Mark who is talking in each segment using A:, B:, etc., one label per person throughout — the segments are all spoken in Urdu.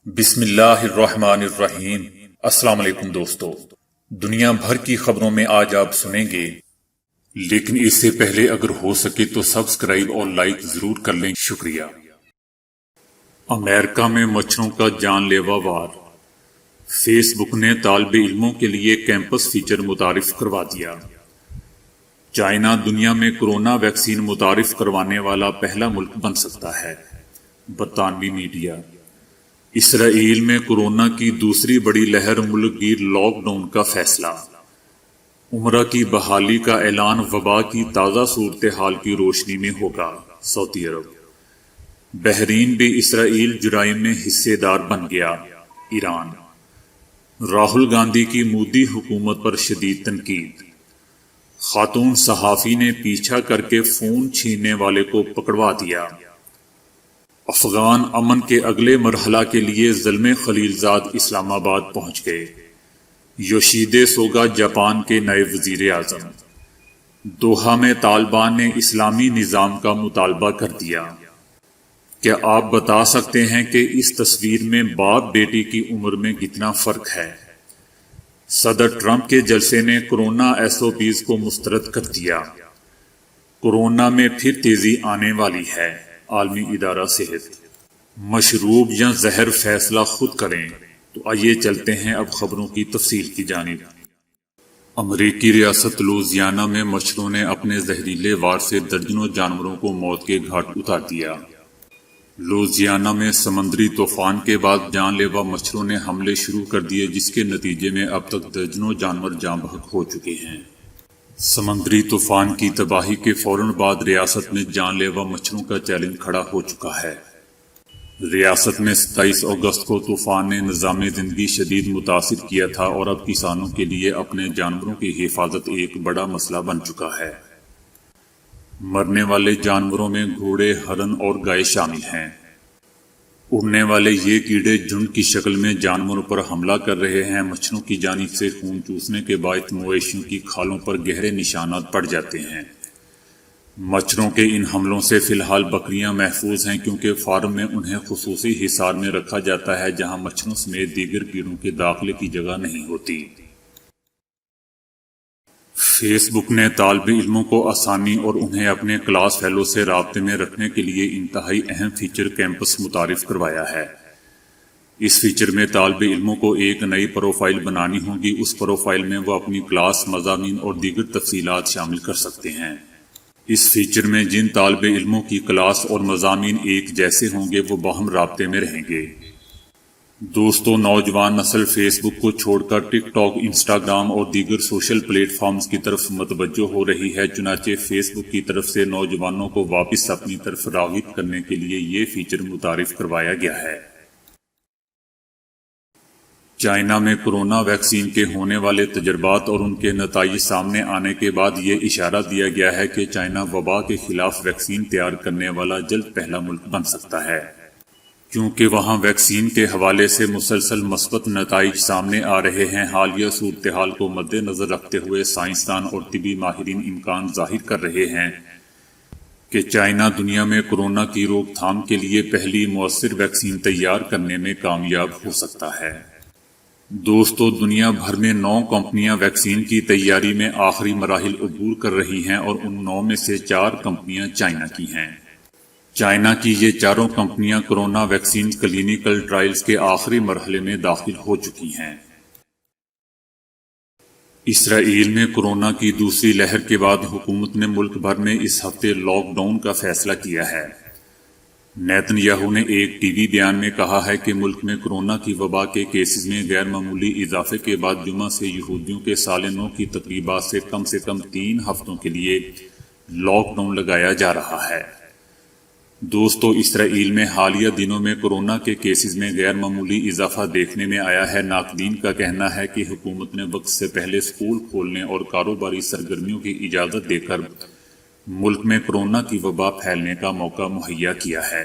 A: بسم اللہ الرحمن الرحیم۔ السلام علیکم دوستو، دنیا بھر کی خبروں میں آج آپ سنیں گے، لیکن اس سے پہلے اگر ہو سکے تو سبسکرائب اور لائک ضرور کر لیں، شکریہ۔ امریکہ میں مچھروں کا جان لیوا وار، فیس بک نے طالب علموں کے لیے کیمپس فیچر متعارف کروا دیا۔ چائنا دنیا میں کرونا ویکسین متعارف کروانے والا پہلا ملک بن سکتا ہے، برطانوی میڈیا۔ اسرائیل میں کورونا کی دوسری بڑی لہر، ملک گیر لاک ڈاؤن کا فیصلہ۔ عمرہ کی بحالی کا اعلان وبا کی تازہ صورتحال کی روشنی میں ہوگا، سعودی عرب۔ بحرین بھی اسرائیل جرائم میں حصے دار بن گیا، ایران۔ راہل گاندھی کی مودی حکومت پر شدید تنقید۔ خاتون صحافی نے پیچھا کر کے فون چھیننے والے کو پکڑوا دیا۔ افغان امن کے اگلے مرحلہ کے لیے زلمے خلیل زاد اسلام آباد پہنچ گئے۔ یوشیدے سوگا جاپان کے نئے وزیر اعظم۔ دوحہ میں طالبان نے اسلامی نظام کا مطالبہ کر دیا۔ کیا آپ بتا سکتے ہیں کہ اس تصویر میں باپ بیٹی کی عمر میں کتنا فرق ہے؟ صدر ٹرمپ کے جلسے نے کورونا ایس او پیز کو مسترد کر دیا۔ کورونا میں پھر تیزی آنے والی ہے، عالمی ادارہ صحت۔ مشروب یا زہر فیصلہ خود کریں۔ تو آئیے چلتے ہیں اب خبروں کی تفصیل کی جانب۔ امریکی ریاست لوزیانا میں مچھروں نے اپنے زہریلے وار سے درجنوں جانوروں کو موت کے گھاٹ اتار دیا۔ لوزیانا میں سمندری طوفان کے بعد جان لیوا مچھروں نے حملے شروع کر دیے، جس کے نتیجے میں اب تک درجنوں جانور جاں بحق ہو چکے ہیں۔ سمندری طوفان کی تباہی کے فوراً بعد ریاست میں جان لیوا مچھروں کا چیلنج کھڑا ہو چکا ہے۔ ریاست میں 27 اگست کو طوفان نے نظام زندگی شدید متاثر کیا تھا، اور اب کسانوں کے لیے اپنے جانوروں کی حفاظت ایک بڑا مسئلہ بن چکا ہے۔ مرنے والے جانوروں میں گھوڑے، ہرن اور گائے شامل ہیں۔ اڑنے والے یہ کیڑے جھنڈ کی شکل میں جانوروں پر حملہ کر رہے ہیں۔ مچھروں کی جانب سے خون چوسنے کے باعث مویشیوں کی کھالوں پر گہرے نشانات پڑ جاتے ہیں۔ مچھروں کے ان حملوں سے فی الحال بکریاں محفوظ ہیں، کیونکہ فارم میں انہیں خصوصی حصار میں رکھا جاتا ہے جہاں مچھروں سمیت دیگر کیڑوں کے داخلے کی جگہ نہیں ہوتی۔ فیس بک نے طالب علموں کو آسانی اور انہیں اپنے کلاس فیلو سے رابطے میں رکھنے کے لیے انتہائی اہم فیچر کیمپس متعارف کروایا ہے۔ اس فیچر میں طالب علموں کو ایک نئی پروفائل بنانی ہوگی۔ اس پروفائل میں وہ اپنی کلاس، مضامین اور دیگر تفصیلات شامل کر سکتے ہیں۔ اس فیچر میں جن طالب علموں کی کلاس اور مضامین ایک جیسے ہوں گے وہ باہم رابطے میں رہیں گے۔ دوستو، نوجوان نسل فیس بک کو چھوڑ کر ٹک ٹاک، انسٹاگرام اور دیگر سوشل پلیٹ فارمز کی طرف متوجہ ہو رہی ہے۔ چنانچہ فیس بک کی طرف سے نوجوانوں کو واپس اپنی طرف راغب کرنے کے لیے یہ فیچر متعارف کروایا گیا ہے۔ چائنا میں کورونا ویکسین کے ہونے والے تجربات اور ان کے نتائج سامنے آنے کے بعد یہ اشارہ دیا گیا ہے کہ چائنا وبا کے خلاف ویکسین تیار کرنے والا جلد پہلا ملک بن سکتا ہے، کیونکہ وہاں ویکسین کے حوالے سے مسلسل مثبت نتائج سامنے آ رہے ہیں۔ حالیہ صورتحال کو مد نظر رکھتے ہوئے سائنسدان اور طبی ماہرین امکان ظاہر کر رہے ہیں کہ چائنا دنیا میں کورونا کی روک تھام کے لیے پہلی مؤثر ویکسین تیار کرنے میں کامیاب ہو سکتا ہے۔ دوستو، دنیا بھر میں 9 کمپنیاں ویکسین کی تیاری میں آخری مراحل عبور کر رہی ہیں، اور ان 9 میں سے 4 کمپنیاں چائنا کی ہیں۔ چائنا کی یہ چاروں کمپنیاں کورونا ویکسین کلینیکل ٹرائلز کے آخری مرحلے میں داخل ہو چکی ہیں۔ اسرائیل میں کورونا کی دوسری لہر کے بعد حکومت نے ملک بھر میں اس ہفتے لاک ڈاؤن کا فیصلہ کیا ہے۔ نیتن یاہو نے ایک ٹی وی بیان میں کہا ہے کہ ملک میں کورونا کی وبا کے کیسز میں غیر معمولی اضافے کے بعد جمعہ سے یہودیوں کے سال نو کی تقریبات سے کم 3 ہفتوں کے لیے لاک ڈاؤن لگایا جا رہا ہے۔ دوستو، اسرائیل میں حالیہ دنوں میں کورونا کے کیسز میں غیر معمولی اضافہ دیکھنے میں آیا ہے۔ ناقدین کا کہنا ہے کہ حکومت نے وقت سے پہلے اسکول کھولنے اور کاروباری سرگرمیوں کی اجازت دے کر ملک میں کورونا کی وبا پھیلنے کا موقع مہیا کیا ہے۔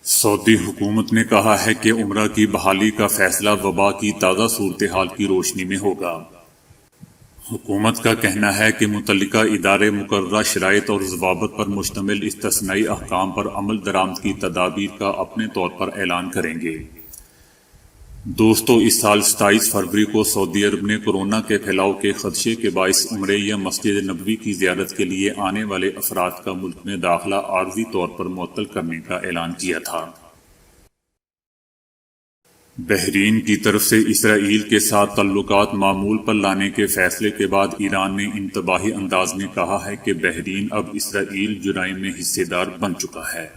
A: سعودی حکومت نے کہا ہے کہ عمرہ کی بحالی کا فیصلہ وبا کی تازہ صورتحال کی روشنی میں ہوگا۔ حکومت کا کہنا ہے کہ متعلقہ ادارے مقررہ شرائط اور ضوابط پر مشتمل استثنائی احکام پر عمل درآمد کی تدابیر کا اپنے طور پر اعلان کریں گے۔ دوستو، اس سال 27 فروری کو سعودی عرب نے کورونا کے پھیلاؤ کے خدشے کے باعث عمرے یا مسجد نبوی کی زیارت کے لیے آنے والے افراد کا ملک میں داخلہ عارضی طور پر معطل کرنے کا اعلان کیا تھا۔ بحرین کی طرف سے اسرائیل کے ساتھ تعلقات معمول پر لانے کے فیصلے کے بعد ایران نے انتباہی انداز میں کہا ہے کہ بحرین اب اسرائیل جرائم میں حصے دار بن چکا ہے۔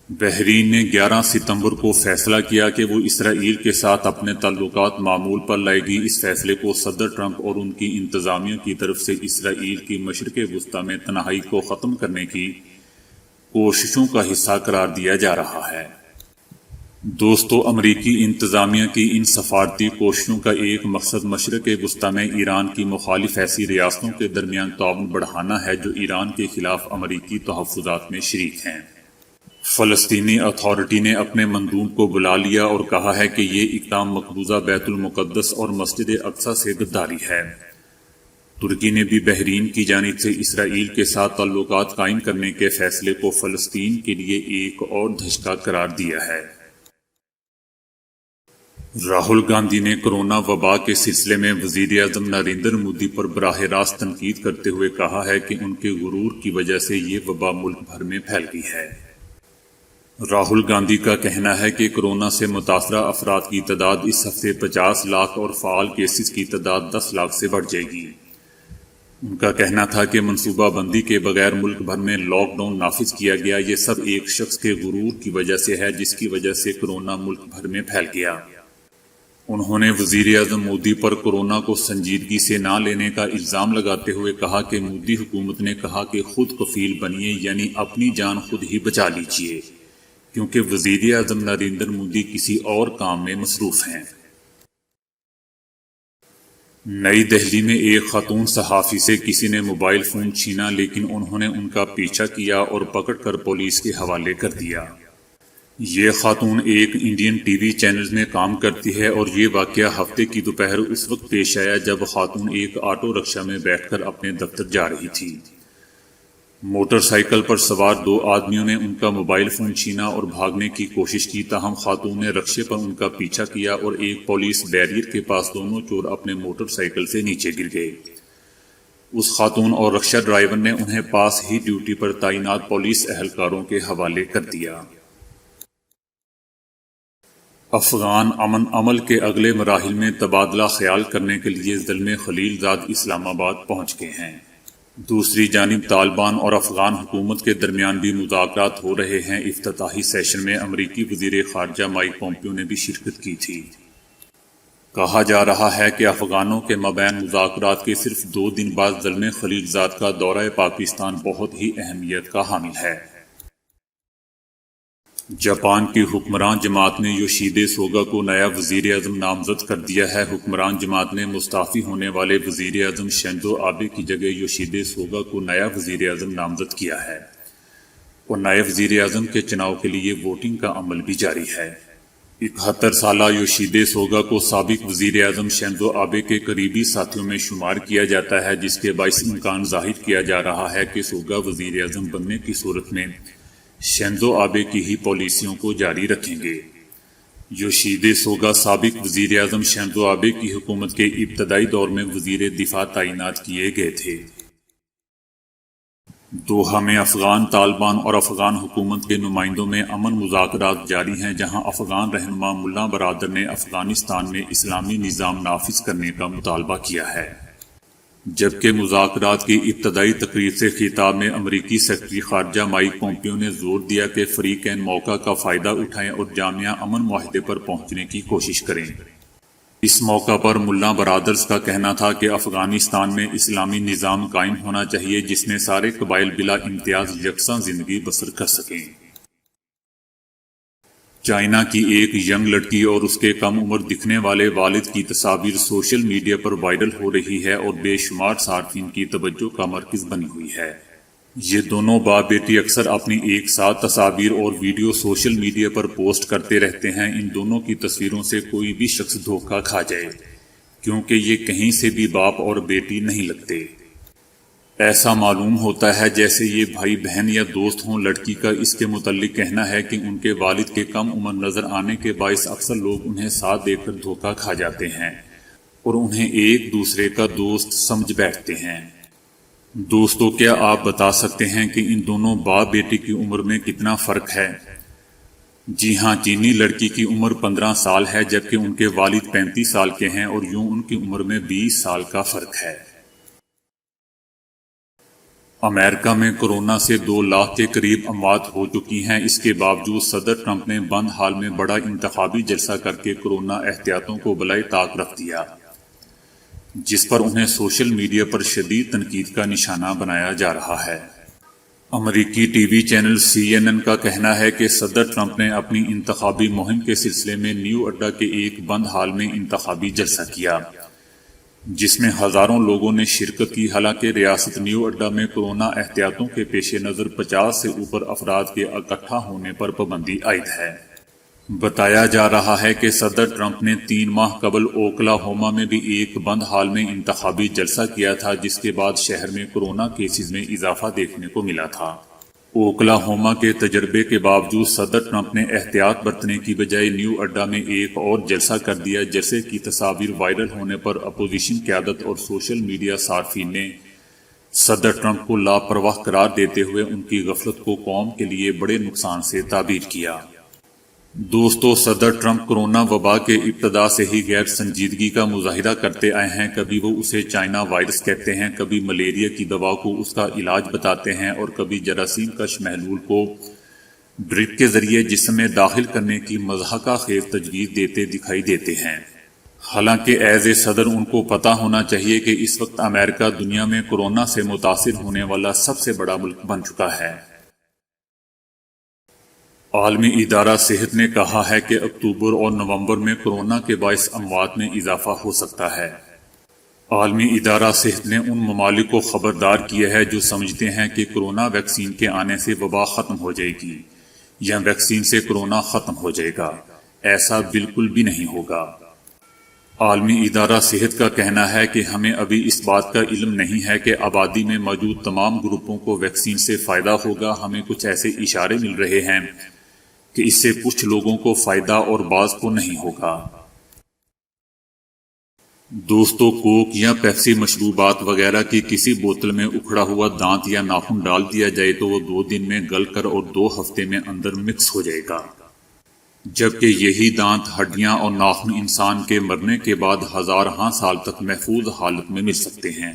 A: بحرین نے 11 ستمبر کو فیصلہ کیا کہ وہ اسرائیل کے ساتھ اپنے تعلقات معمول پر لائے گی۔ اس فیصلے کو صدر ٹرمپ اور ان کی انتظامیہ کی طرف سے اسرائیل کی مشرق وسطی میں تنہائی کو ختم کرنے کی کوششوں کا حصہ قرار دیا جا رہا ہے۔ دوستو، امریکی انتظامیہ کی ان سفارتی کوششوں کا ایک مقصد مشرق وسطی میں ایران کی مخالف ایسی ریاستوں کے درمیان تعاون بڑھانا ہے جو ایران کے خلاف امریکی تحفظات میں شریک ہیں۔ فلسطینی اتھارٹی نے اپنے مندوب کو بلا لیا اور کہا ہے کہ یہ اقدام مقبوضہ بیت المقدس اور مسجد اقصی سے غداری ہے۔ ترکی نے بھی بحرین کی جانب سے اسرائیل کے ساتھ تعلقات قائم کرنے کے فیصلے کو فلسطین کے لیے ایک اور دھچکا قرار دیا ہے۔ راہل گاندھی نے کورونا وبا کے سلسلے میں وزیر اعظم نریندر مودی پر براہ راست تنقید کرتے ہوئے کہا ہے کہ ان کے غرور کی وجہ سے یہ وبا ملک بھر میں پھیل گئی ہے۔ راہل گاندھی کا کہنا ہے کہ کورونا سے متاثرہ افراد کی تعداد اس ہفتے 50 لاکھ اور فعال کیسز کی تعداد 10 لاکھ سے بڑھ جائے گی۔ ان کا کہنا تھا کہ منصوبہ بندی کے بغیر ملک بھر میں لاک ڈاؤن نافذ کیا گیا۔ یہ سب ایک شخص کے غرور کی وجہ سے ہے جس کی وجہ سے کورونا ملک بھر میں پھیل گیا۔ انہوں نے وزیر اعظم مودی پر کورونا کو سنجیدگی سے نہ لینے کا الزام لگاتے ہوئے کہا کہ مودی حکومت نے کہا کہ خود کفیل بنیے، یعنی اپنی جان خود ہی بچا لیجیے، کیونکہ وزیر اعظم نریندر مودی کسی اور کام میں مصروف ہیں۔ نئی دہلی میں ایک خاتون صحافی سے کسی نے موبائل فون چھینا، لیکن انہوں نے ان کا پیچھا کیا اور پکڑ کر پولیس کے حوالے کر دیا۔ یہ خاتون ایک انڈین ٹی وی چینل میں کام کرتی ہے اور یہ واقعہ ہفتے کی دوپہر اس وقت پیش آیا جب خاتون ایک آٹو رکشہ میں بیٹھ کر اپنے دفتر جا رہی تھی۔ موٹر سائیکل پر سوار 2 آدمیوں نے ان کا موبائل فون چھینا اور بھاگنے کی کوشش کی، تاہم خاتون نے رکشے پر ان کا پیچھا کیا اور ایک پولیس بیریئر کے پاس دونوں چور اپنے موٹر سائیکل سے نیچے گر گئے۔ اس خاتون اور رکشہ ڈرائیور نے انہیں پاس ہی ڈیوٹی پر تعینات پولیس اہلکاروں کے حوالے کر دیا۔ افغان امن عمل کے اگلے مراحل میں تبادلہ خیال کرنے کے لیے زلمے خلیل زاد اسلام آباد پہنچ گئے ہیں۔ دوسری جانب طالبان اور افغان حکومت کے درمیان بھی مذاکرات ہو رہے ہیں۔ افتتاحی سیشن میں امریکی وزیر خارجہ مائک پومپیو نے بھی شرکت کی تھی۔ کہا جا رہا ہے کہ افغانوں کے مابین مذاکرات کے صرف 2 دن بعد زلمے خلیل زاد کا دورہ پاکستان بہت ہی اہمیت کا حامل ہے۔ جاپان کی حکمران جماعت نے یوشیدے سوگا کو نیا وزیر اعظم نامزد کر دیا ہے۔ حکمران جماعت نے مستعفی ہونے والے وزیر اعظم شنزو آبے کی جگہ یوشیدے سوگا کو نیا وزیر اعظم نامزد کیا ہے اور نئے وزیر اعظم کے چناؤ کے لیے ووٹنگ کا عمل بھی جاری ہے۔ 71 سالہ یوشیدے سوگا کو سابق وزیر اعظم شنزو آبے کے قریبی ساتھیوں میں شمار کیا جاتا ہے، جس کے باعث امکان ظاہر کیا جا رہا ہے کہ سوگا وزیر اعظم بننے کی صورت میں شنزو آبے کی ہی پالیسیوں کو جاری رکھیں گے۔ یوشیدے سوگا سابق وزیر اعظم شنزو آبے کی حکومت کے ابتدائی دور میں وزیر دفاع تعینات کیے گئے تھے۔ دوحہ میں افغان طالبان اور افغان حکومت کے نمائندوں میں امن مذاکرات جاری ہیں، جہاں افغان رہنما ملا برادر نے افغانستان میں اسلامی نظام نافذ کرنے کا مطالبہ کیا ہے، جبکہ مذاکرات کی ابتدائی تقریر سے خطاب میں امریکی سیکرٹری خارجہ مائک پومپیو نے زور دیا کہ فریقین موقع کا فائدہ اٹھائیں اور جامع امن معاہدے پر پہنچنے کی کوشش کریں۔ اس موقع پر ملا برادرز کا کہنا تھا کہ افغانستان میں اسلامی نظام قائم ہونا چاہیے جس میں سارے قبائل بلا امتیاز یکساں زندگی بسر کر سکیں۔ چائنا کی ایک ینگ لڑکی اور اس کے کم عمر دکھنے والے والد کی تصاویر سوشل میڈیا پر وائرل ہو رہی ہے اور بے شمار صارفین کی توجہ کا مرکز بنی ہوئی ہے۔ یہ دونوں باپ بیٹی اکثر اپنی ایک ساتھ تصاویر اور ویڈیو سوشل میڈیا پر پوسٹ کرتے رہتے ہیں۔ ان دونوں کی تصویروں سے کوئی بھی شخص دھوکہ کھا جائے کیونکہ یہ کہیں سے بھی باپ اور بیٹی نہیں لگتے۔ ایسا معلوم ہوتا ہے جیسے یہ بھائی بہن یا دوست ہوں۔ لڑکی کا اس کے متعلق کہنا ہے کہ ان کے والد کے کم عمر نظر آنے کے باعث اکثر لوگ انہیں ساتھ دے کر دھوکہ کھا جاتے ہیں اور انہیں ایک دوسرے کا دوست سمجھ بیٹھتے ہیں۔ دوستو، کیا آپ بتا سکتے ہیں کہ ان دونوں باپ بیٹی کی عمر میں کتنا فرق ہے؟ جی ہاں، چینی لڑکی کی عمر 15 سال ہے جبکہ ان کے والد 35 سال کے ہیں اور یوں ان کی عمر میں 20 سال کا فرق ہے۔ امریکہ میں کورونا سے 2 لاکھ کے قریب اموات ہو چکی ہیں۔ اس کے باوجود صدر ٹرمپ نے بند حال میں بڑا انتخابی جلسہ کر کے کورونا احتیاطوں کو بالائے طاق رکھ دیا، جس پر انہیں سوشل میڈیا پر شدید تنقید کا نشانہ بنایا جا رہا ہے۔ امریکی ٹی وی چینل CNN کا کہنا ہے کہ صدر ٹرمپ نے اپنی انتخابی مہم کے سلسلے میں نیو اڈا کے ایک بند حال میں انتخابی جلسہ کیا، جس میں ہزاروں لوگوں نے شرکت کی۔ حالانکہ ریاست نیو اڈا میں کورونا احتیاطوں کے پیش نظر 50 سے اوپر افراد کے اکٹھا ہونے پر پابندی عائد ہے۔ بتایا جا رہا ہے کہ صدر ٹرمپ نے 3 ماہ قبل اوکلاہوما میں بھی ایک بند حال میں انتخابی جلسہ کیا تھا، جس کے بعد شہر میں کورونا کیسز میں اضافہ دیکھنے کو ملا تھا۔ اوکلاہوما کے تجربے کے باوجود صدر ٹرمپ نے احتیاط برتنے کی بجائے نیو اڈا میں ایک اور جلسہ کر دیا، جیسے کی تصاویر وائرل ہونے پر اپوزیشن قیادت اور سوشل میڈیا صارفین نے صدر ٹرمپ کو لاپرواہ قرار دیتے ہوئے ان کی غفلت کو قوم کے لیے بڑے نقصان سے تعبیر کیا۔ دوستو، صدر ٹرمپ کورونا وبا کے ابتدا سے ہی غیر سنجیدگی کا مظاہرہ کرتے آئے ہیں۔ کبھی وہ اسے چائنا وائرس کہتے ہیں، کبھی ملیریا کی دوا کو اس کا علاج بتاتے ہیں اور کبھی جراثیم کش محلول کو ڈرپ کے ذریعے جسم میں داخل کرنے کی مضحکہ خیز تجویز دیتے دکھائی دیتے ہیں۔ حالانکہ ایز اے صدر ان کو پتہ ہونا چاہیے کہ اس وقت امریکہ دنیا میں کورونا سے متاثر ہونے والا سب سے بڑا ملک بن چکا ہے۔ عالمی ادارہ صحت نے کہا ہے کہ اکتوبر اور نومبر میں کورونا کے باعث اموات میں اضافہ ہو سکتا ہے۔ عالمی ادارہ صحت نے ان ممالک کو خبردار کیا ہے جو سمجھتے ہیں کہ کورونا ویکسین کے آنے سے وبا ختم ہو جائے گی یا ویکسین سے کورونا ختم ہو جائے گا۔ ایسا بالکل بھی نہیں ہوگا۔ عالمی ادارہ صحت کا کہنا ہے کہ ہمیں ابھی اس بات کا علم نہیں ہے کہ آبادی میں موجود تمام گروپوں کو ویکسین سے فائدہ ہوگا۔ ہمیں کچھ ایسے اشارے مل رہے ہیں کہ اس سے کچھ لوگوں کو فائدہ اور بعض کو نہیں ہوگا۔ دوستو، کوک یا پیپسی مشروبات وغیرہ کی کسی بوتل میں اکھڑا ہوا دانت یا ناخن ڈال دیا جائے تو وہ 2 دن میں گل کر اور 2 ہفتے میں اندر مکس ہو جائے گا، جبکہ یہی دانت، ہڈیاں اور ناخن انسان کے مرنے کے بعد ہزارہا سال تک محفوظ حالت میں مل سکتے ہیں۔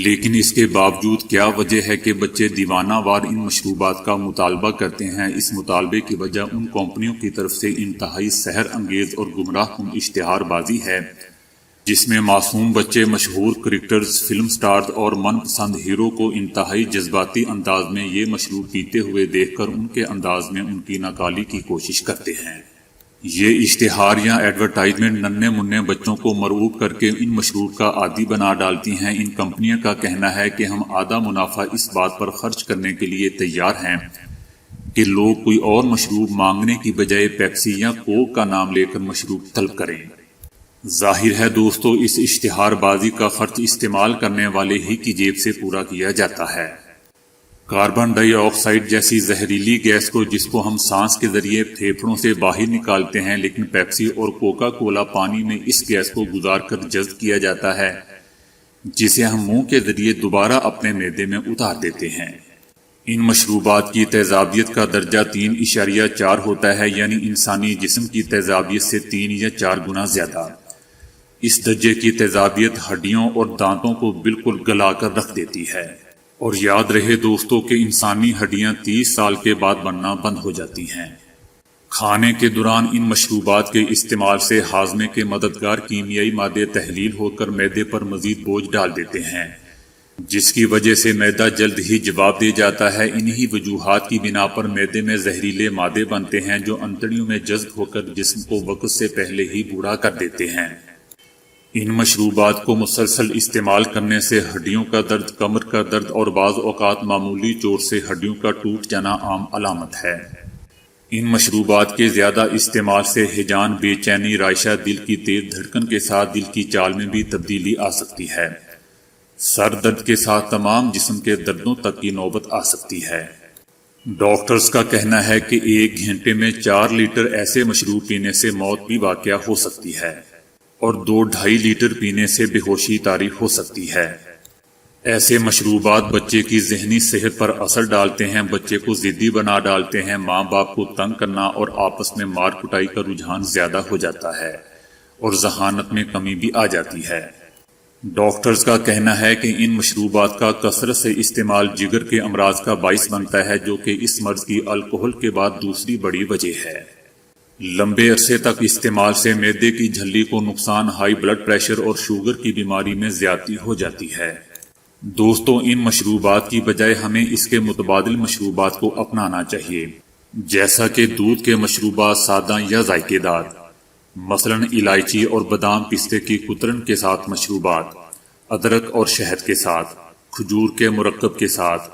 A: لیکن اس کے باوجود کیا وجہ ہے کہ بچے دیوانہ وار ان مشروبات کا مطالبہ کرتے ہیں؟ اس مطالبے کی وجہ ان کمپنیوں کی طرف سے انتہائی سحر انگیز اور گمراہ کن اشتہار بازی ہے، جس میں معصوم بچے مشہور کرکٹرز، فلم سٹارز اور من پسند ہیرو کو انتہائی جذباتی انداز میں یہ مشروب پیتے ہوئے دیکھ کر ان کے انداز میں ان کی ناکالی کی کوشش کرتے ہیں۔ یہ اشتہار یا ایڈورٹائزمنٹ ننھے منھے بچوں کو مرعوب کر کے ان مشروب کا عادی بنا ڈالتی ہیں۔ ان کمپنیوں کا کہنا ہے کہ ہم آدھا منافع اس بات پر خرچ کرنے کے لیے تیار ہیں کہ لوگ کوئی اور مشروب مانگنے کی بجائے پیپسی یا کوک کا نام لے کر مشروب طلب کریں۔ ظاہر ہے دوستو، اس اشتہار بازی کا خرچ استعمال کرنے والے ہی کی جیب سے پورا کیا جاتا ہے۔ کاربن ڈائی آکسائڈ جیسی زہریلی گیس کو، جس کو ہم سانس کے ذریعے پھیپھڑوں سے باہر نکالتے ہیں، لیکن پیپسی اور کوکا کولا پانی میں اس گیس کو گزار کر جذب کیا جاتا ہے، جسے ہم منہ کے ذریعے دوبارہ اپنے معدے میں اتار دیتے ہیں۔ ان مشروبات کی تیزابیت کا درجہ 3.4 ہوتا ہے، یعنی انسانی جسم کی تیزابیت سے 3 یا 4 گنا زیادہ۔ اس درجے کی تیزابیت ہڈیوں اور دانتوں کو بالکل گلا کر رکھ دیتی ہے۔ اور یاد رہے دوستو کہ انسانی ہڈیاں 30 سال کے بعد بننا بند ہو جاتی ہیں۔ کھانے کے دوران ان مشروبات کے استعمال سے ہاضمے کے مددگار کیمیائی مادے تحلیل ہو کر معدے پر مزید بوجھ ڈال دیتے ہیں، جس کی وجہ سے معدہ جلد ہی جواب دے جاتا ہے۔ انہی وجوہات کی بنا پر معدے میں زہریلے مادے بنتے ہیں جو انتڑیوں میں جذب ہو کر جسم کو وقت سے پہلے ہی بوڑھا کر دیتے ہیں۔ ان مشروبات کو مسلسل استعمال کرنے سے ہڈیوں کا درد، کمر کا درد اور بعض اوقات معمولی چوٹ سے ہڈیوں کا ٹوٹ جانا عام علامت ہے۔ ان مشروبات کے زیادہ استعمال سے ہیجان، بے چینی، رائشہ، دل کی تیز دھڑکن کے ساتھ دل کی چال میں بھی تبدیلی آ سکتی ہے۔ سر درد کے ساتھ تمام جسم کے دردوں تک کی نوبت آ سکتی ہے۔ ڈاکٹرز کا کہنا ہے کہ 1 گھنٹے میں 4 لیٹر ایسے مشروب پینے سے موت بھی واقع ہو سکتی ہے اور 2-2.5 لیٹر پینے سے بے ہوشی طاری ہو سکتی ہے۔ ایسے مشروبات بچے کی ذہنی صحت پر اثر ڈالتے ہیں، بچے کو ضدی بنا ڈالتے ہیں، ماں باپ کو تنگ کرنا اور آپس میں مار کٹائی کا رجحان زیادہ ہو جاتا ہے اور ذہانت میں کمی بھی آ جاتی ہے۔ ڈاکٹرز کا کہنا ہے کہ ان مشروبات کا کثرت سے استعمال جگر کے امراض کا باعث بنتا ہے، جو کہ اس مرض کی الکحل کے بعد دوسری بڑی وجہ ہے۔ لمبے عرصے تک استعمال سے معدے کی جھلی کو نقصان، ہائی بلڈ پریشر اور شوگر کی بیماری میں زیادتی ہو جاتی ہے۔ دوستو، ان مشروبات کی بجائے ہمیں اس کے متبادل مشروبات کو اپنانا چاہیے، جیسا کہ دودھ کے مشروبات سادہ یا ذائقے دار، مثلاً الائچی اور بادام پستے کی کترن کے ساتھ مشروبات، ادرک اور شہد کے ساتھ، کھجور کے مرکب کے ساتھ۔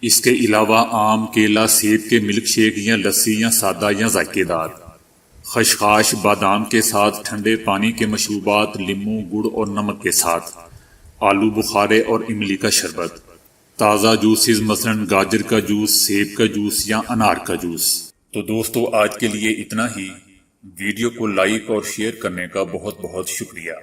A: اس کے علاوہ آم، کیلا، سیب کے ملک شیک یا لسی یا سادہ یا ذائقے دار، خشخاش، بادام کے ساتھ ٹھنڈے پانی کے مشروبات، لیموں، گڑ اور نمک کے ساتھ، آلو بخارے اور املی کا شربت، تازہ جوسز مثلاً گاجر کا جوس، سیب کا جوس یا انار کا جوس۔ تو دوستو، آج کے لیے اتنا ہی۔ ویڈیو کو لائک اور شیئر کرنے کا بہت بہت شکریہ۔